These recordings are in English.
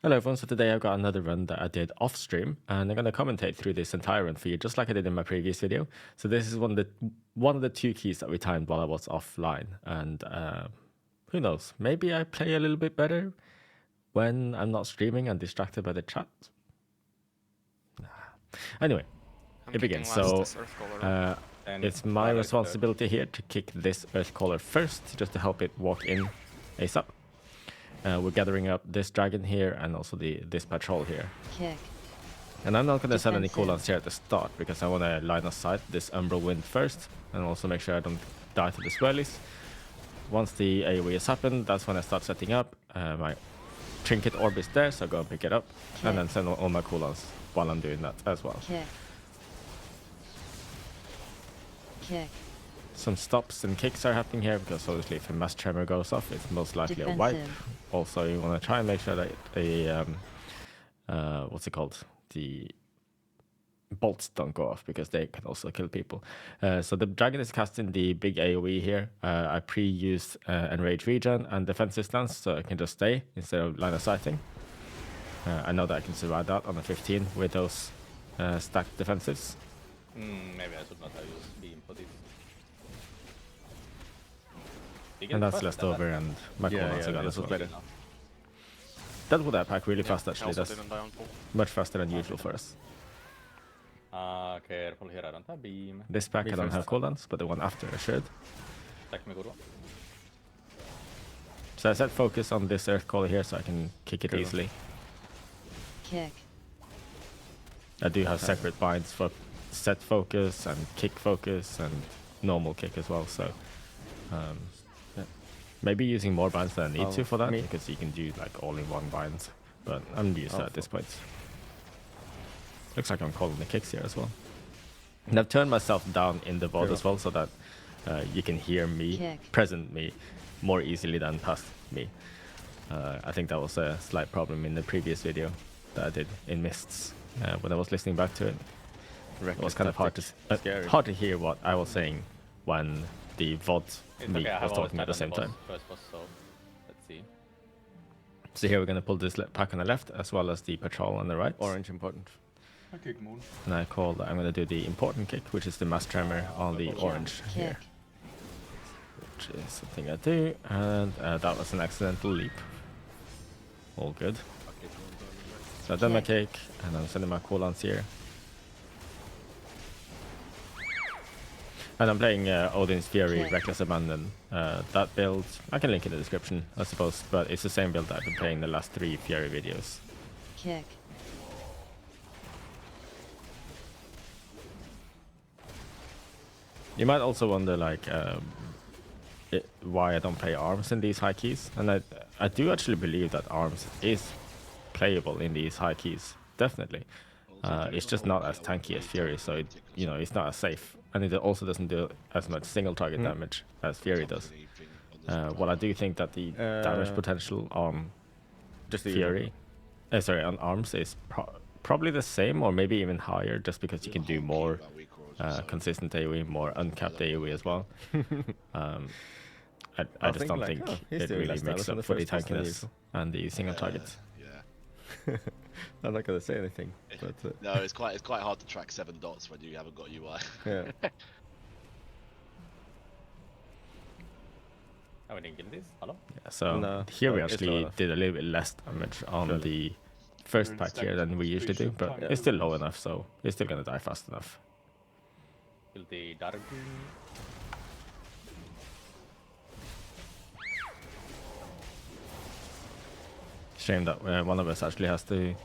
Hello everyone, so today I've got another run that I did off stream and I'm going to commentate through this entire run for you just like I did in my previous video. So this is one of the two keys that we timed while I was offline, and who knows, maybe I play a little bit better when I'm not streaming and distracted by the chat. Anyway, it begins. So it's my responsibility here to kick this Earthcaller first just to help it walk in ASAP. We're gathering up this dragon here and also this patrol here. Kick. And I'm not going to send any cooldowns here at the start because I want to line of sight this Umbral Wind first and also make sure I don't die to the swirlies. Once the AoE has happened, that's when I start setting up. My Trinket Orb is there, so I go and pick it up and then send all my cooldowns while I'm doing that as well. Kick. Kick. Some stops and kicks are happening here because obviously if a mass tremor goes off, it's most likely a wipe. Also, you want to try and make sure that what's it called? The bolts don't go off because they can also kill people. So the dragon is casting the big AoE here. I pre-used Enrage Regen and Defensive Stance, so I can just stay instead of line of sighting. I know that I can survive that on a 15 with those stacked defensives. Maybe I should not have used beam for this. And that's left over, and my cooldowns are gone as well. That would attack really fast actually. That's much faster than usual for us. Careful here, I don't have beam. This pack I don't have cooldowns, but the one after I should. So I set focus on this Earthcaller here so I can kick it easily. Kick. I do have separate binds for set focus and kick focus and normal kick as well, so maybe using more binds than I need to for that, because you can do like all-in-one binds, but I'm used to that at this point. Looks like I'm calling the kicks here as well. And I've turned myself down in the VOD as well so that you can hear me, present me, more easily than past me. I think that was a slight problem in the previous video that I did in Mists. When I was listening back to it, it was kind of hard to hear what I was saying when the VOD me was talking at the same time. Let's see. So here we're going to pull this pack on the left as well as the patrol on the right. Orange important. And I call that I'm going to do the important kick, which is the mass tremor on the orange here. Which is something I do, and that was an accidental leap. All good. So I've done my kick, and I'm sending my cooldowns here. And I'm playing Odin's Fury, Reckless Abandon. That build, I can link in the description, I suppose, but it's the same build that I've been playing the last 3 Fury videos. Kick. You might also wonder, like, why I don't play Arms in these high keys, and I do actually believe that Arms is playable in these high keys, definitely. It's just not as tanky as Fury, so it's not as safe. And it also doesn't do as much single target damage as Fury does. What I do think that the damage potential on Fury, on Arms is probably the same or maybe even higher, just because you can do more consistent AoE, more uncapped AoE as well. I just don't think it really makes up for the tankiness and the single targets. I'm not going to say anything. But, no, it's quite hard to track 7 dots when you haven't got UI. Yeah. Have we didn't this? Hello? Yeah, so here we actually did a little bit less damage on the first pack here than we usually do, but it's still low enough, so it's still going to die fast enough. Kill the Dark. Shame that one of us actually has to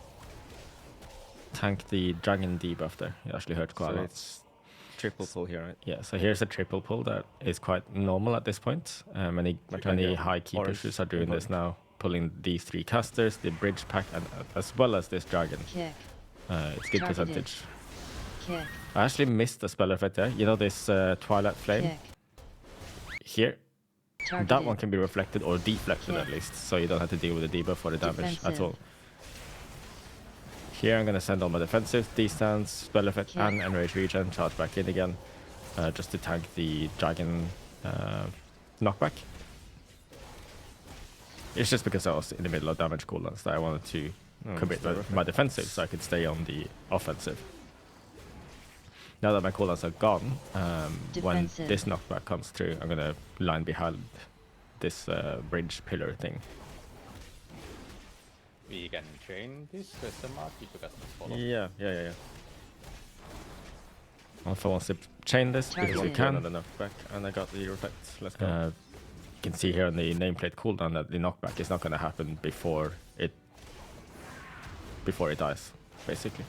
tank the dragon debuff there. It actually hurt quite a lot. It's triple pull here, right? Yeah, so here's a triple pull that is quite normal at this point. Many high key pushers are doing this now, pulling these 3 casters, the bridge pack, and as well as this dragon. It's good percentage. I actually missed the spell effect there. You know this Twilight Flame? Here. That one can be reflected or deflected at least, so you don't have to deal with the debuff or the damage at all. Here I'm going to send all my defensive, D-stance, spell effect, and enrage regen, charge back in again, just to tank the dragon knockback. It's just because I was in the middle of damage cooldowns that I wanted to commit my defensive, so I could stay on the offensive. Now that my cooldowns are gone, when this knockback comes through, I'm gonna line behind this bridge pillar thing. We can chain this question mark if you guys follow. Yeah. Alpha wants to chain this because we can. Another knockback, and I got the effects. Let's go. You can see here on the nameplate cooldown that the knockback is not going to happen before it dies, basically.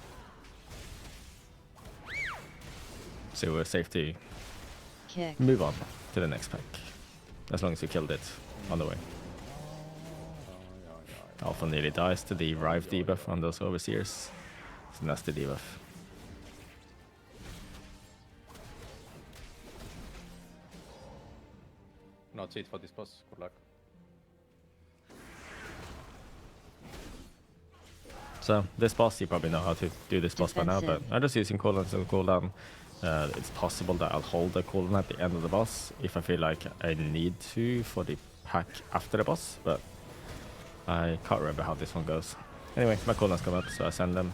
So we're safe to move on to the next pack, as long as we killed it on the way. Alpha nearly dies to the Rive debuff on those overseers. It's a nasty debuff. No cheat for this boss, good luck. So this boss, you probably know how to do this boss by now, but I'm just using cooldowns and cooldown. It's possible that I'll hold the cooldown at the end of the boss if I feel like I need to for the pack after the boss, but I can't remember how this one goes. Anyway, my cooldowns come up, so I send them.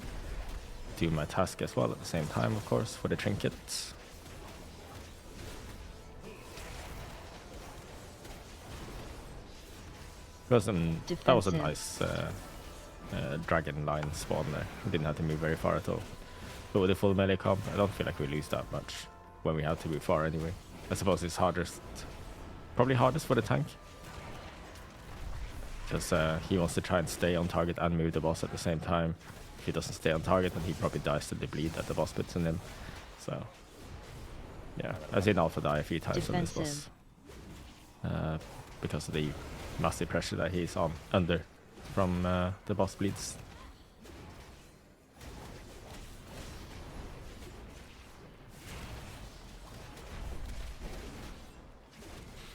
Do my task as well at the same time, of course, for the trinkets. That was a nice dragon line spawn there. We didn't have to move very far at all. But with the full melee comp, I don't feel like we lose that much when we have to move far anyway. I suppose it's probably hardest for the tank. Because he wants to try and stay on target and move the boss at the same time. If he doesn't stay on target, then he probably dies to the bleed that the boss puts in him. So, yeah, I've seen Alpha die a few times on this boss. Because of the massive pressure that he's under from the boss bleeds.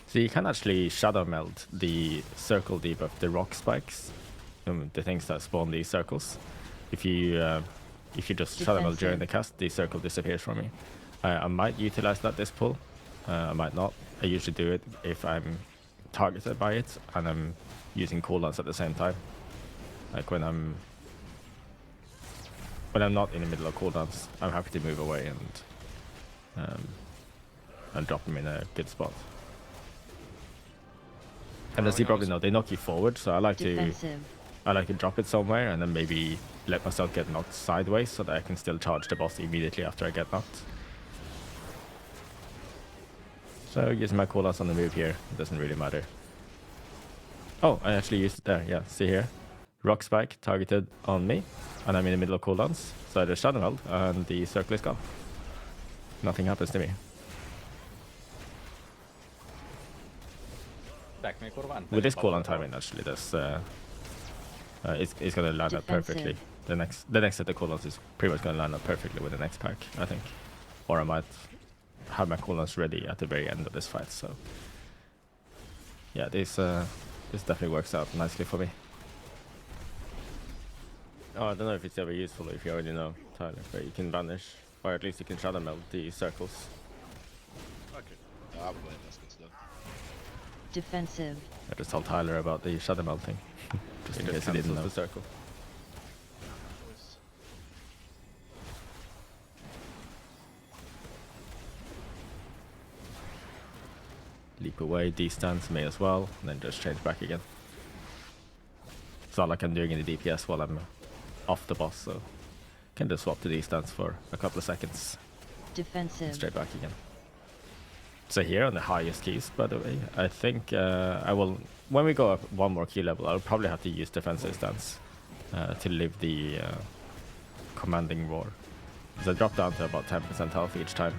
So you can actually shadow meld the circle debuff, the rock spikes, the things that spawn these circles. If you just shadow meld during the cast, the circle disappears from you. I might utilize that this pull, I might not. I usually do it if I'm targeted by it and I'm using cooldowns at the same time. Like when I'm not in the middle of cooldowns, I'm happy to move away and drop them in a good spot. And as you probably know, they knock you forward, so I like to drop it somewhere and then maybe let myself get knocked sideways so that I can still charge the boss immediately after I get knocked. So using my cooldowns on the move here, it doesn't really matter. Oh, I actually used it there, yeah, see here. Rock spike targeted on me, and I'm in the middle of cooldowns, so I just shadow meld and the circle is gone. Nothing happens to me. With this cooldown timing, actually, this it's gonna line up perfectly. The next set of cooldowns is pretty much gonna line up perfectly with the next pack, I think. Or I might have my cooldowns ready at the very end of this fight. So yeah, this definitely works out nicely for me. Oh, I don't know if it's ever useful if you already know, Tyler, but you can vanish, or at least you can shadow meld the circles. Okay. I haven't played, that's good to know. Defensive. I just told Tyler about the shadow meld thing, just in case he didn't know. The circle. Leap away, D-stance may as well, and then just change back again. It's not like I'm doing any DPS while I'm off the boss, so can just swap to D-stance for a couple of seconds. Defensive. Straight back again. So here on the highest keys, by the way, I think I will, when we go up one more key level, I'll probably have to use defensive stance to live the commanding roar. So I drop down to about 10% health each time.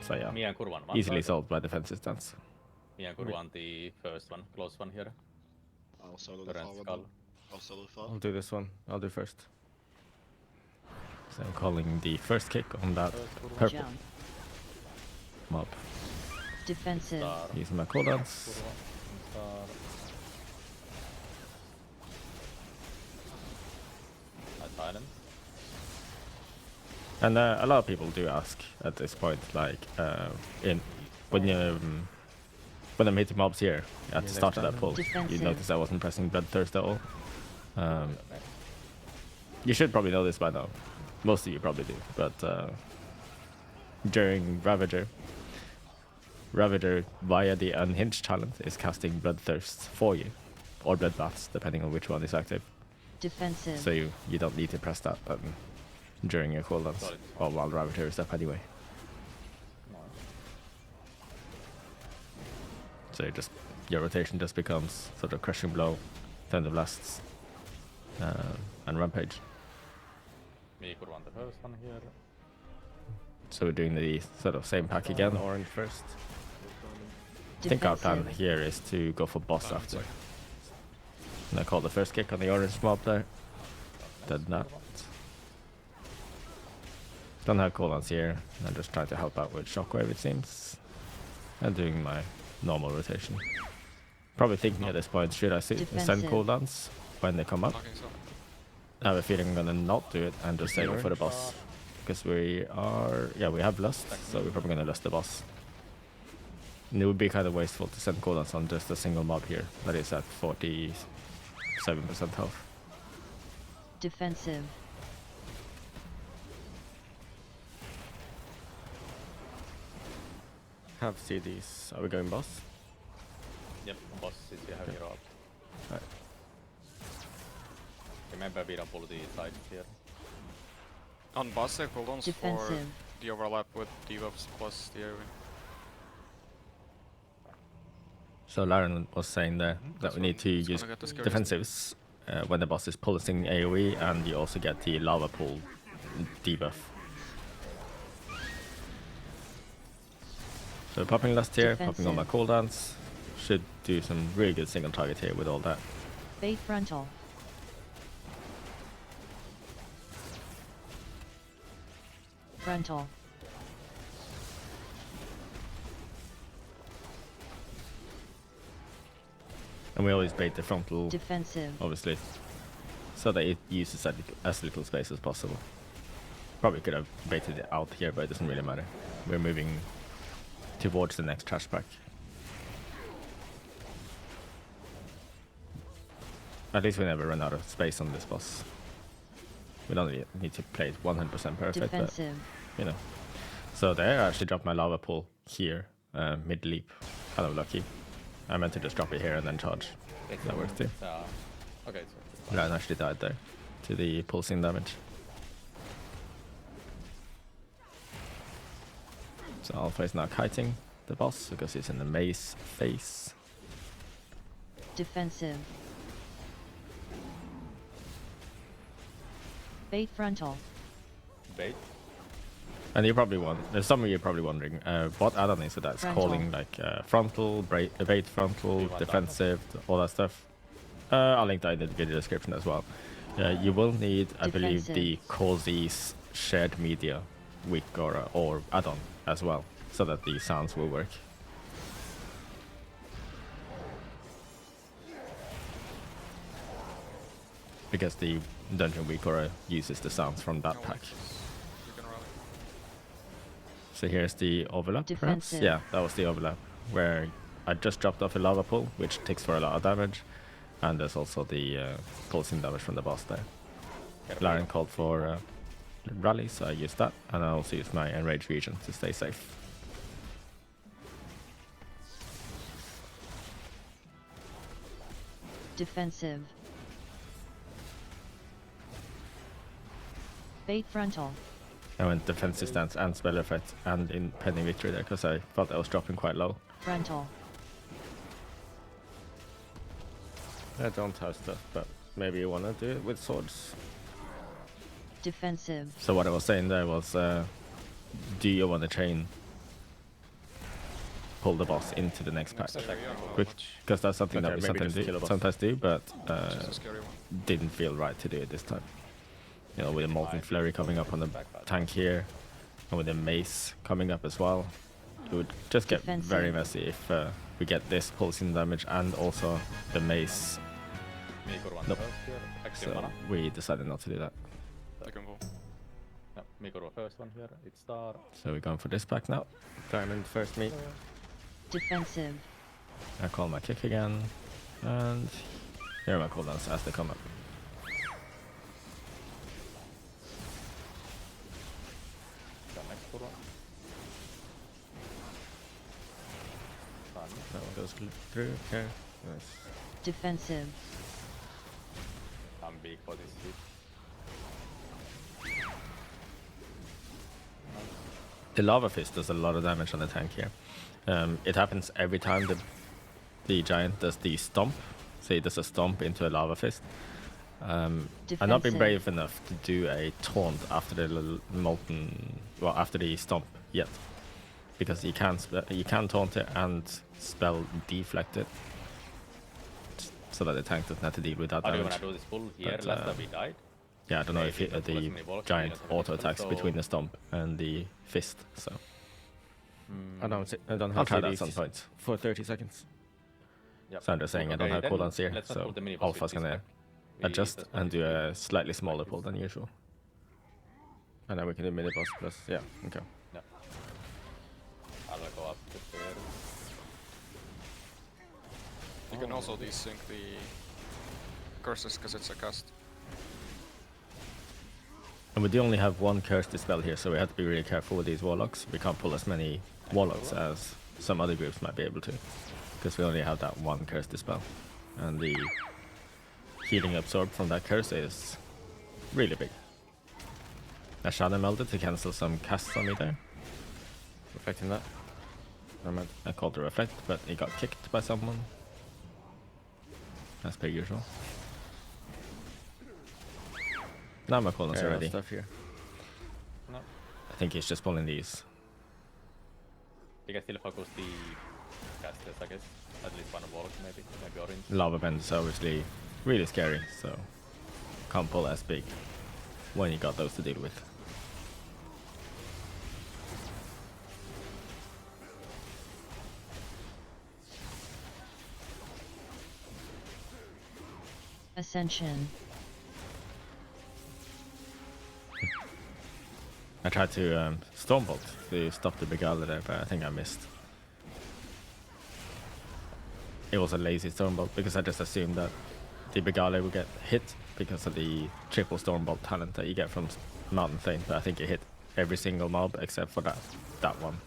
So yeah, easily solved by defensive stance. Me and Kurvan the first one, close one here. I'll solo the far one. I'll solo the far. I'll do this one. I'll do first. So I'm calling the first kick on that purple mob. Defensive. Using my cooldowns. I tied him. And a lot of people do ask at this point, like, when I'm hitting mobs here at the start of that pull, you notice I wasn't pressing Bloodthirst at all. You should probably know this by now. Most of you probably do, but during Ravager via the Unhinged talent is casting Bloodthirst for you, or Bloodbaths, depending on which one is active. Defensive. So you don't need to press that button during your cooldowns, or while Ravager is up anyway. So your rotation just becomes sort of Crushing Blow, Thunder Blasts, and Rampage. Me could want the first one here. So we're doing the sort of same pack again, orange first. I think our plan here is to go for boss after. And I call the first kick on the orange mob there. Did that. Don't have cooldowns here. I'm just trying to help out with Shockwave, it seems. And doing my normal rotation. Probably thinking at this point, should I send cooldowns when they come up? I have a feeling I'm gonna not do it and just save it for the boss. Because we have Lust, so we're probably gonna Lust the boss. And it would be kind of wasteful to send cooldowns on just a single mob here that is at 47% health. Defensive. Have CDs. Are we going boss? Yep, boss is you have your ult. Right. Remember we don't pull the side here. On boss there cooldowns for Defensive. the overlap with debuffs plus the AoE. So Laren was saying there that we need to use gonna get the scary defensives when the boss is pulsing AoE, and you also get the lava pool debuff. So popping Lust here, popping all my cooldowns. Should do some really good single target here with all that. Bait frontal. Frontal. And we always bait the frontal, Defensive. obviously, so that it uses as little space as possible. Probably could have baited it out here, but it doesn't really matter. We're moving towards the next trash pack. At least we never run out of space on this boss. We don't need to play it 100% perfect, Defensive. but, you know. So there, I actually dropped my lava pool here, mid-leap. Kind of lucky. I meant to just drop it here and then charge. That works too. Okay, so Ryan actually died there to the pulsing damage. So Alpha is now kiting the boss because he's in the maze phase. Defensive. Bait frontal. bait. And you probably there's some of you probably wondering what add-on is it that's Frontal. calling like frontal, bait frontal, defensive, all that stuff. I'll link that in the video description as well. You will need, I believe, the Causy's shared media weak or add-on as well, so that the sounds will work. Because the Dungeon Weak Aura uses the sounds from that pack. You can rally. So here's the overlap, perhaps? Defensive. Yeah, that was the overlap, where I just dropped off a lava pool, which takes for a lot of damage, and there's also the pulsing damage from the boss there. Laren called for rally, so I used that, and I also used my enraged region to stay safe. Defensive. Bait frontal. I went defensive stance and spell effect and in pending victory there, because I felt I was dropping quite low. Frontal. I don't have stuff, but maybe you want to do it with swords. Defensive. So what I was saying there was, do you want to chain pull the boss into the next pack? Because that's something that we sometimes do, but Just a scary one. didn't feel right to do it this time. You know, with a Molten Flurry coming up on the tank here, and with the mace coming up as well, it would just get very messy if we get this pulsing damage and also the mace. Mikor one Nope. first here. Action So mana. we decided not to do that. They can pull. Yeah, Mikor first one here. It's star. So we're going for this pack now. Diamond first meet. Defensive. I call my kick again, and here are my cooldowns as they come up. turva. Fun. That one goes through. Okay. Nice. Defensive. I'm big for this hit. The Lava Fist does a lot of damage on the tank here. It happens every time the giant does the stomp. So he does a stomp into a Lava Fist. I've not been Defensive. brave enough to do a taunt after the after the stomp yet, because you can taunt it and spell deflect it, so that the tank doesn't have to deal with that Are you damage. gonna do this pull here? But, Last time we died. Yeah, I don't know if Maybe, but the wasn't involved, giant he doesn't have auto attacks so- between the stomp and the fist. So I don't I'll have try that at CDs some point. for 30 seconds. Yep. So I'm just saying I don't Okay, have then cooldowns here, let's not so pull the mini boss with Alpha's this gonna pack. We adjust just and want do to a slightly smaller pull than usual. And then we can do mini boss plus. Yeah. Okay. Yeah. I'll go up to there. You can also desync the curses because it's a cast. And we do only have one curse dispel here, so we have to be really careful with these warlocks. We can't pull as many warlocks as some other groups might be able to, because we only have that one curse dispel. And the healing absorbed from that curse is really big. I shadow melded to cancel some casts on me there. Reflecting that. I called the reflect, but it got kicked by someone. As per usual. Now my cooldowns are ready. Stuff here. No. I think he's just pulling these. You can still focus the casters, I guess. At least one warlock, maybe orange. Lava bend is obviously really scary, so can't pull as big when you got those to deal with. Ascension. I tried to Stormbolt to stop the Begala there, but I think I missed. It was a lazy Stormbolt because I just assumed that the Begala would get hit because of the triple Stormbolt talent that you get from Mountain Thane, but I think it hit every single mob except for that one.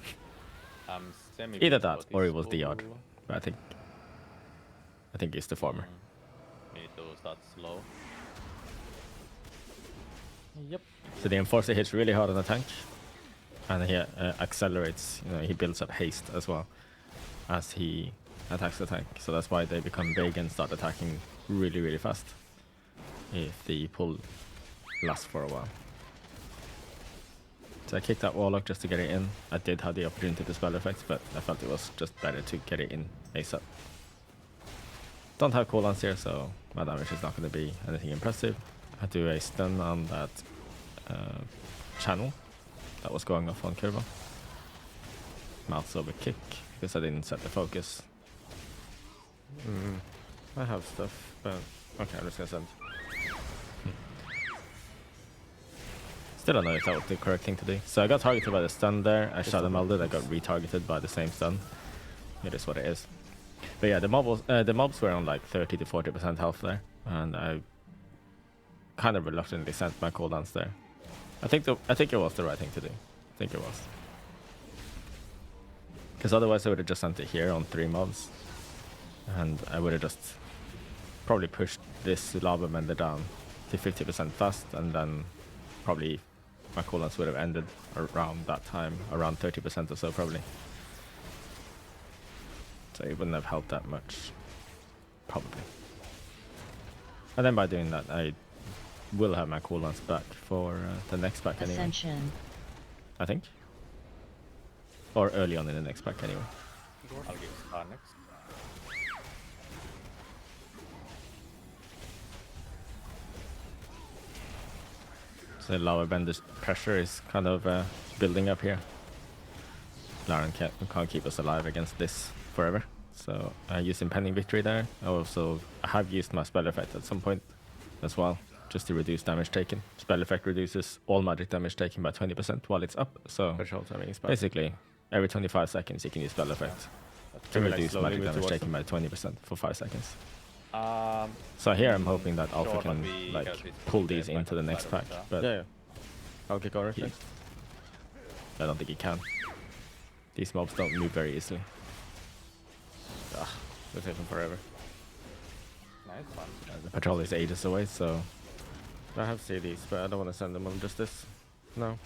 Either that or it was the yard, but I think it's the former. Need to start slow. Yep. So the Enforcer hits really hard on the tank, and he accelerates, he builds up haste as well as he attacks the tank. So that's why they become big and start attacking really, really fast if the pull lasts for a while. So I kicked that Warlock just to get it in. I did have the opportunity to spell effects, but I felt it was just better to get it in ASAP. Don't have cooldowns here, so my damage is not going to be anything impressive. I do a stun on that channel that was going off on Curva. Mouths over kick, because I didn't set the focus. I have stuff, but okay, I'm just gonna send. Still don't know if that was the correct thing to do. So I got targeted by the stun there. I shadow melded. I got retargeted by the same stun. It is what it is. But yeah, the mobs were on like 30 to 40% health there, and I kind of reluctantly sent my cooldowns there. I think it was the right thing to do. I think it was. Because otherwise I would have just sent it here on 3 mobs, and I would have just probably pushed this lava bender down to 50% fast, and then probably my cooldowns would have ended around that time, around 30% or so probably. So it wouldn't have helped that much, probably. And then by doing that, I will have my cooldowns back for the next pack anyway. Ascension. I think. Or early on in the next pack anyway. I'll give Star next. So lava bender's pressure is kind of building up here. Laren can't keep us alive against this forever. So I used Impending Victory there. I also have used my spell effect at some point as well, just to reduce damage taken. Spell effect reduces all magic damage taken by 20% while it's up. So Threshold timing is bad. basically, every 25 seconds you can use spell effect to Can we, like, reduce slowly magic move damage towards taken by 20% for 5 seconds. Um, So here I'm hoping that Alpha sure, can but we like got this pull back these on into the the next side pack. of it, But Yeah. I'll kick over Yeah. next. I don't think he can. These mobs don't move very easily. They're taking forever. Nice fun. The patrol is ages away, so I have CDs, but I don't want to send them on just this. No.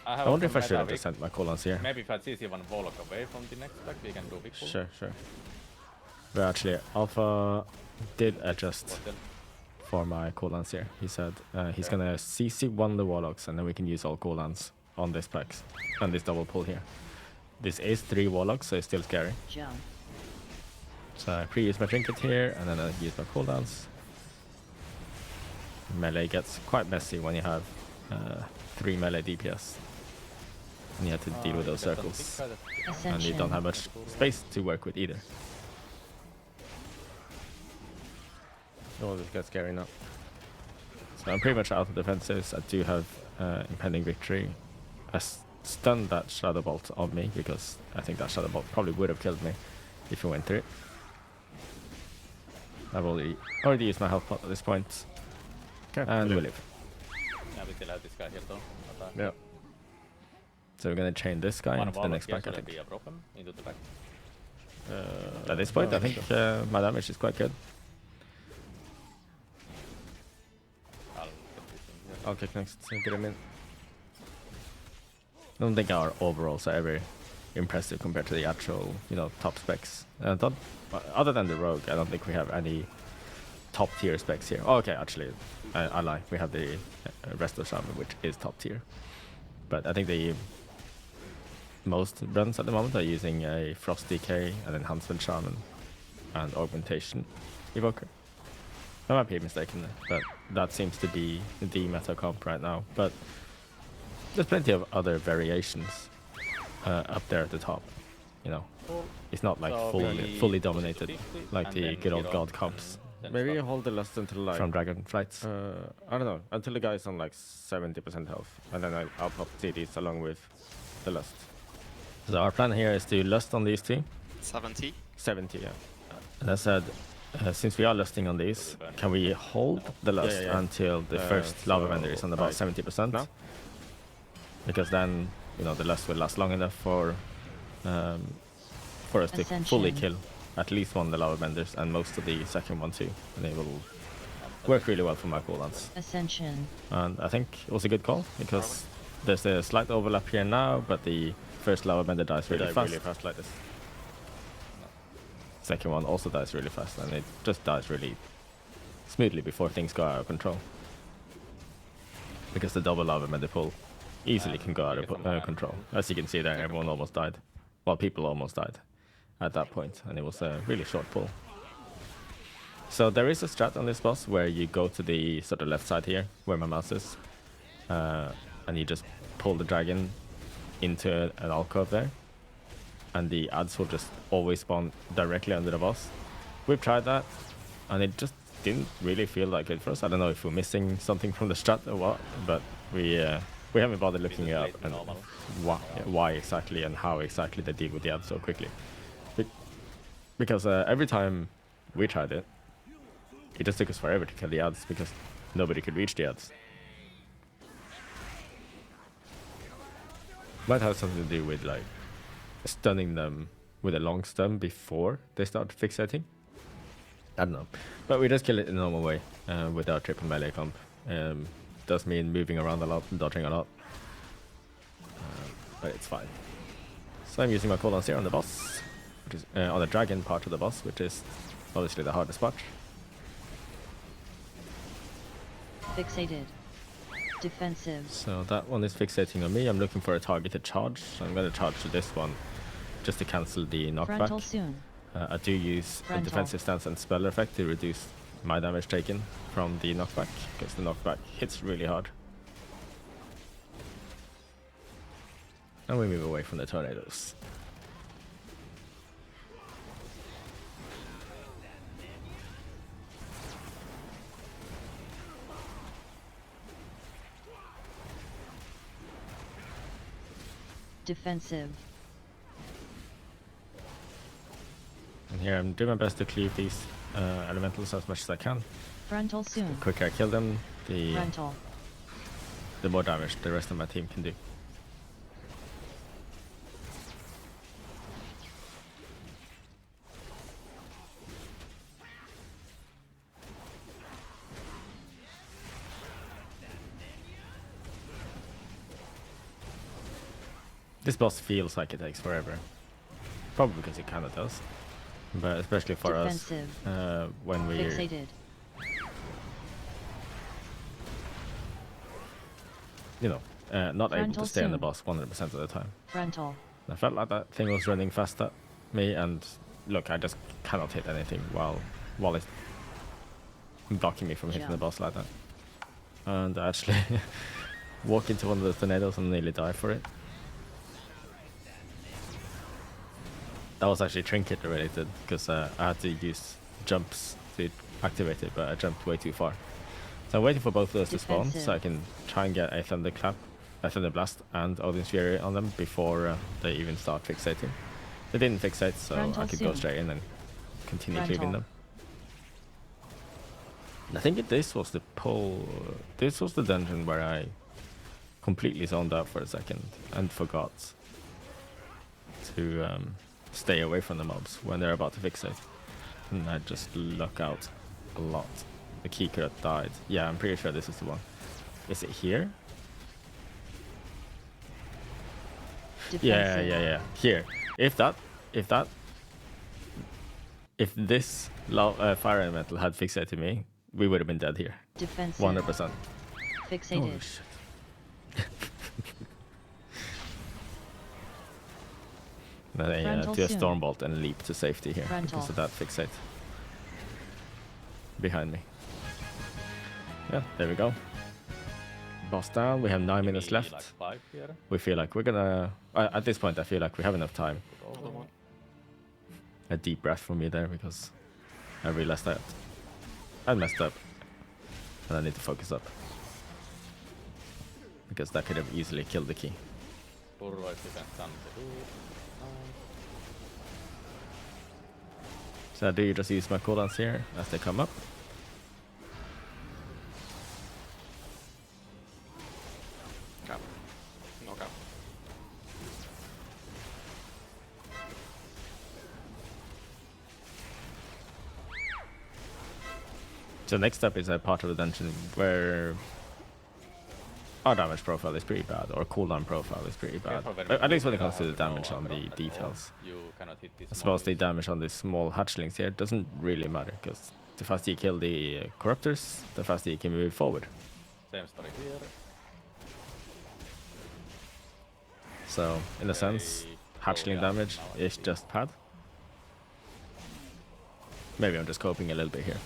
I wonder if I should have just sent my colons here. Maybe if I see one Volok away from the next pack, we can do big pull. Sure. But actually, Alpha did adjust for my cooldowns here. He said he's gonna CC one the Warlocks, and then we can use all cooldowns on this packs and this double pull here. This is 3 Warlocks, so it's still scary. Jump. So I pre-use my trinket here, and then I use my cooldowns. Melee gets quite messy when you have 3 melee DPS. And you have to deal with those circles. And you don't have much space to work with either. Oh, this gets scary now. So I'm pretty much out of defenses. I do have impending victory. I stunned that Shadow Bolt on me because I think that Shadow Bolt probably would have killed me if it went through it. I've already used my health pot at this point. Okay, and we live. Yeah, we still have this guy here though. Yeah. So we're gonna chain this guy into the next pack, I think. Into the back. At this point, I think my damage is quite good. I'll kick next to get him in. I don't think our overalls are ever impressive compared to the actual, top specs. Other than the rogue, I don't think we have any top tier specs here. Oh, okay, actually, I lie. We have the Resto Shaman, which is top tier. But I think the most runs at the moment are using a Frost DK, an Enhancement Shaman, and Augmentation Evoker. I might be mistaken there, but that seems to be the meta comp right now. But there's plenty of other variations up there at the top. It's not like fully dominated like the good old god comps. Maybe you hold the lust until like from Dragonflights. I don't know, until the guy's on like 70% health, and then I'll pop CDs along with the lust. So our plan here is to lust on these 2. 70. 70, yeah. And I said, since we are lusting on these, can we hold the lust until the first lava vendor is on about 70%? No? Because then, the lust will last long enough for us to fully kill at least one of the lava benders and most of the second one too, and they will work really well for my cooldowns. Ascension. And I think it was a good call because there's a slight overlap here now, but the first lava bender dies really fast like this. Second one also dies really fast, and it just dies really smoothly before things go out of control. Because the double lava bender pull easily can go out of control. As you can see there, everyone almost died. Well, people almost died at that point, and it was a really short pull. So there is a strat on this boss where you go to the sort of left side here, where my mouse is, and you just pull the dragon into an alcove there, and the ads will just always spawn directly under the boss. We've tried that, and it just didn't really feel like good for us. I don't know if we're missing something from the strat or what, but we haven't bothered looking it up and why exactly and how exactly they deal with the ads so quickly. Because every time we tried it, it just took us forever to kill the ads because nobody could reach the ads. Might have something to do with like stunning them with a long stun before they start fixating. I don't know. But we just kill it in a normal way with our triple melee comp. Does mean moving around a lot and dodging a lot. But it's fine. So I'm using my cooldowns here on the boss, which is on the dragon part of the boss, which is obviously the hardest part. Fixated. Defensive. So that one is fixating on me. I'm looking for a targeted charge. I'm going to charge to this one just to cancel the knockback. Frontal soon. I do use a defensive stance and spell effect to reduce my damage taken from the knockback, because the knockback hits really hard. And we move away from the tornadoes. Defensive. And here I'm doing my best to cleave these elementals as much as I can. Frontal soon. The quicker I kill them, the Frontal. more damage the rest of my team can do. This boss feels like it takes forever. Probably because it kind of does. But especially for Defensive. us, when we're... Fixated. You know, not able Frontal to stay on the soon. boss 100% of the time. Frontal. I felt like that thing was running fast at me, and look, I just cannot hit anything while it's blocking me from hitting the Jump. boss like that. And I actually walk into one of those tornadoes and nearly die for it. That was actually trinket related, because I had to use jumps to activate it, but I jumped way too far. So I'm waiting for both of those to spawn, so I can try and get a Thunderclap, a Thunder Blast, and Odin's Fury on them before they even start fixating. They didn't fixate, so Frontal I could go soon. straight in and continue Frontal. cleaving them. I think this was the this was the dungeon where I completely zoned out for a second and forgot to stay away from the mobs when they're about to fixate. And I just luck out a lot. The key could have died. Yeah, I'm pretty sure this is the one. Is it here? Defensive. Yeah. Here. If this fire elemental had fixated me, we would have been dead here. Defensive. 100%. Fixated. Oh shit. Then I Frontal do a soon. Stormbolt and leap to safety here Frontal. because of that fixate. Behind me. Yeah, there we go. Boss down. We have 9 minutes left. Like 5 here. We feel like we're gonna... at this point, I feel like we have enough time. A deep breath from me there, because I realized that I messed up. And I need to focus up. Because that could have easily killed the key. So I do just use my cooldowns here as they come up. Cap. No cap. So next up is a part of the dungeon where our damage profile is pretty bad, or cooldown profile is pretty bad. At least when it comes to the damage on the details. You cannot hit this. I suppose the damage on the small hatchlings here doesn't really matter, because the faster you kill the corruptors, the faster you can move forward. Same story here. So, in a sense, hatchling damage is just pad. Maybe I'm just coping a little bit here.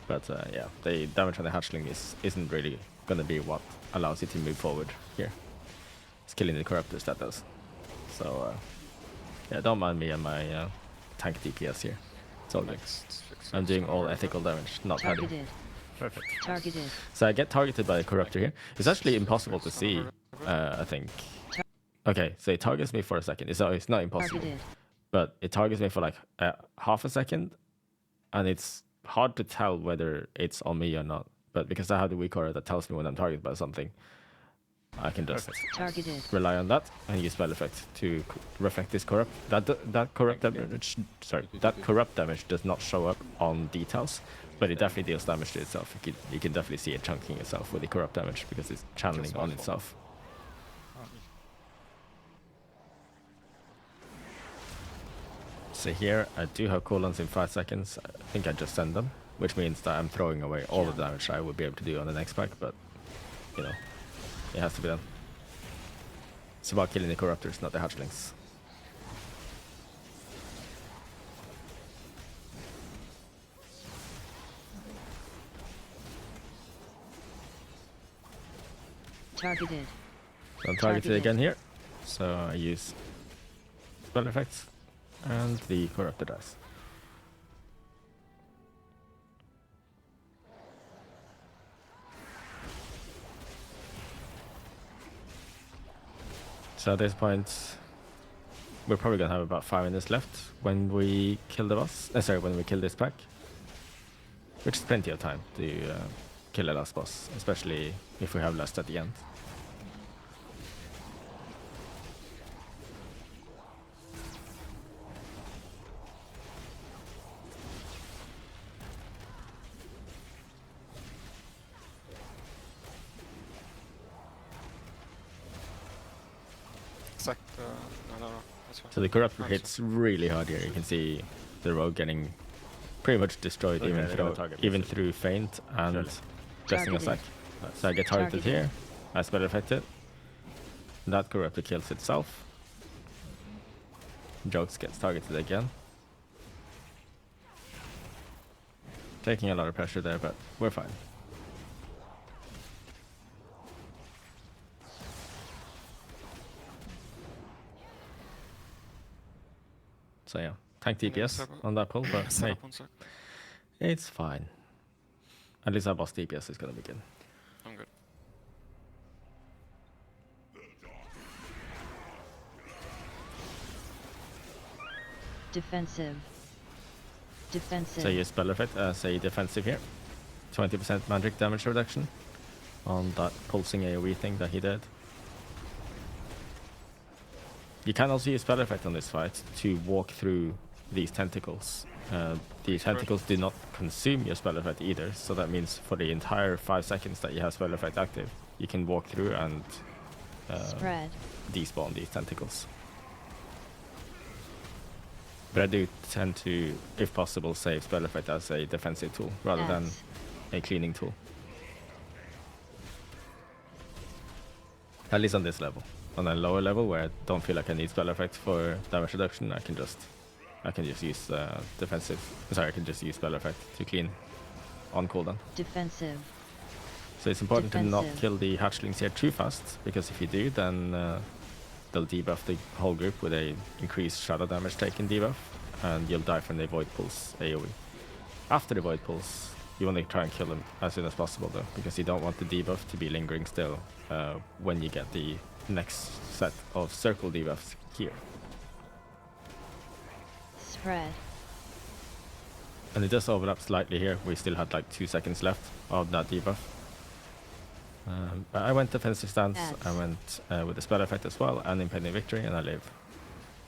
But yeah, the damage on the hatchling isn't really going to be what allows you to move forward here. It's killing the corruptors that does. So, yeah, don't mind me and my tank DPS here. It's all good. I'm doing all ethical damage, not padding. Targeted. Perfect. Targeted. So I get targeted by a corruptor here. It's actually impossible to see, I think. Okay, so it targets me for a second. It's not impossible. Targeted. But it targets me for like half a second. And it's hard to tell whether it's on me or not. But because I have the weak aura that tells me when I'm targeted by something, I can just Targeted. rely on that and use spell effect to reflect this corrupt. That corrupt damage. Sorry, that corrupt damage does not show up on details, but it definitely deals damage to itself. You can definitely see it chunking itself with the corrupt damage because it's channeling on itself. So here I do have cooldowns in 5 seconds. I think I just send them, which means that I'm throwing away all the damage I would be able to do on the next pack, but you know, it has to be done. It's about killing the corruptors, not the hatchlings. Targeted. So I'm targeted again here. So I use spell effects and the corrupted dice. So at this point, we're probably gonna have about 5 minutes left when we kill the boss. When we kill this pack, which is plenty of time to kill the last boss, especially if we have last at the end. Exact. No. That's fine. So the Corruptor Answer. hits really hard here. You can see the rogue getting pretty much destroyed Okay, they're gonna target even this. through feint and pressing a Targeted. sack. So I get targeted Targeted. here. I spell affected. That Corruptor kills itself. Jokes gets targeted again. Taking a lot of pressure there, but we're fine. So yeah, tank DPS step up. on that pull, but Set hey, up 1 sec. it's fine. At least our boss DPS is gonna be good. I'm good. Defensive. Defensive. So you spell effect as a defensive here. 20% magic damage reduction on that pulsing AoE thing that he did. You can also use spell effect on this fight to walk through these tentacles. The tentacles do not consume your spell effect either, so that means for the entire 5 seconds that you have spell effect active, you can walk through and Spread. despawn these tentacles. But I do tend to, if possible, save spell effect as a defensive tool rather than Ads. a cleaning tool. At least on this level. On a lower level where I don't feel like I need spell effect for damage reduction, I can just use defensive. Sorry, I can just use spell effect to clean on cooldown. Defensive. So it's important to not Defensive. kill the hatchlings here too fast, because if you do, then they'll debuff the whole group with a increased shadow damage taken debuff, and you'll die from the void pulse AoE. After the void pulse, you want to try and kill them as soon as possible though, because you don't want the debuff to be lingering still when you get the next set of circle debuffs here. Spread. And it does overlap slightly here. We still had like 2 seconds left of that debuff. But I went defensive stance, Ads. I went with the spell effect as well, and impending victory, and I live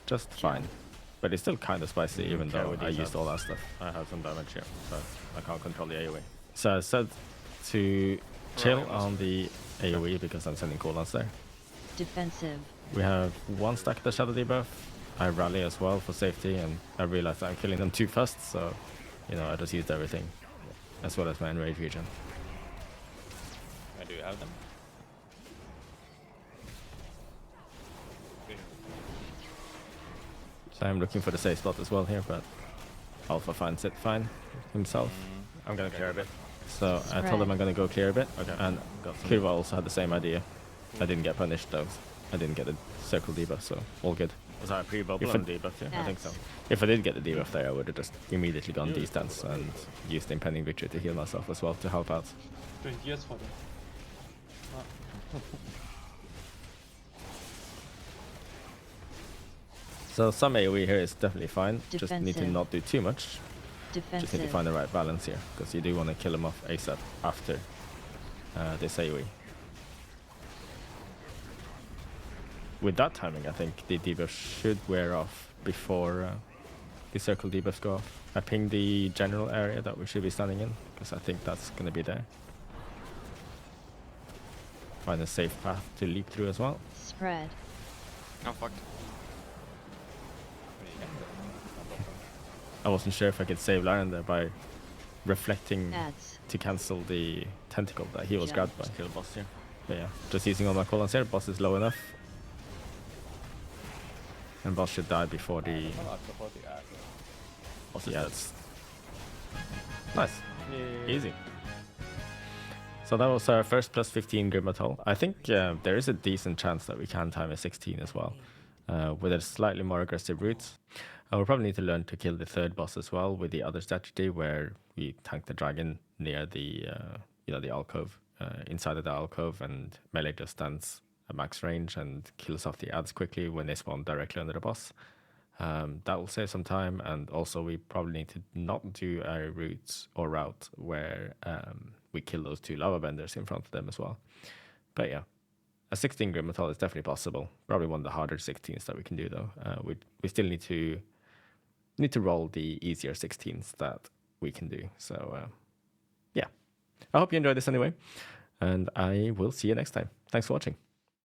just fine. But it's still kind of spicy, even care though with I these used all that stuff. I have some damage here, so I can't control the AoE. So I said to chill Right. on the AoE because I'm sending cooldowns there. Defensive. We have 1 stack of the shadow debuff. I rally as well for safety, and I realized I'm killing them too fast, so you know I just used everything, as well as my enrage region. Where do you have them? So I'm looking for the safe spot as well here, but Alpha finds it fine himself. I'm gonna clear a bit. So I told him I'm gonna go clear a bit, Okay. and Got some. Kirva also had the same idea. I didn't get punished though. I didn't get a circle debuff, so all good. Was that a pre-bubble If and it- debuff here? Yeah. I think so. If I did get the debuff there, I would have just immediately gone D-stance and used the impending victory to heal myself as well to help out. 20 years for them. So some AoE here is definitely fine. Just need to Defensive. not do too much. Just need to Defensive. find the right balance here, because you do want to kill him off ASAP after this AoE. With that timing, I think the debuff should wear off before the circle debuffs go off. I pinged the general area that we should be standing in, because I think that's going to be there. Find a safe path to leap through as well. Spread. Oh fuck. I wasn't sure if I could save Laren there by reflecting Ads. to cancel the tentacle that he was Jump. grabbed by. Kill boss here. But yeah, just using all my cooldowns here. Boss is low enough. And boss should die before the... Boss is Yeah, dead. it's... Nice. Easy. So that was our first plus 15 Grim Batol. I think there is a decent chance that we can time a 16 as well. With a slightly more aggressive route. We'll probably need to learn to kill the third boss as well with the other strategy where we tank the dragon near the the alcove, inside of the alcove, and melee just stands at max range and kills off the ads quickly when they spawn directly under the boss. That will save some time, and also we probably need to not do a route where we kill those 2 lava benders in front of them as well. But yeah, a 16 Grim Batol is definitely possible. Probably one of the harder 16s that we can do though. We still need to roll the easier 16s that we can do. So yeah, I hope you enjoyed this anyway, and I will see you next time. Thanks for watching.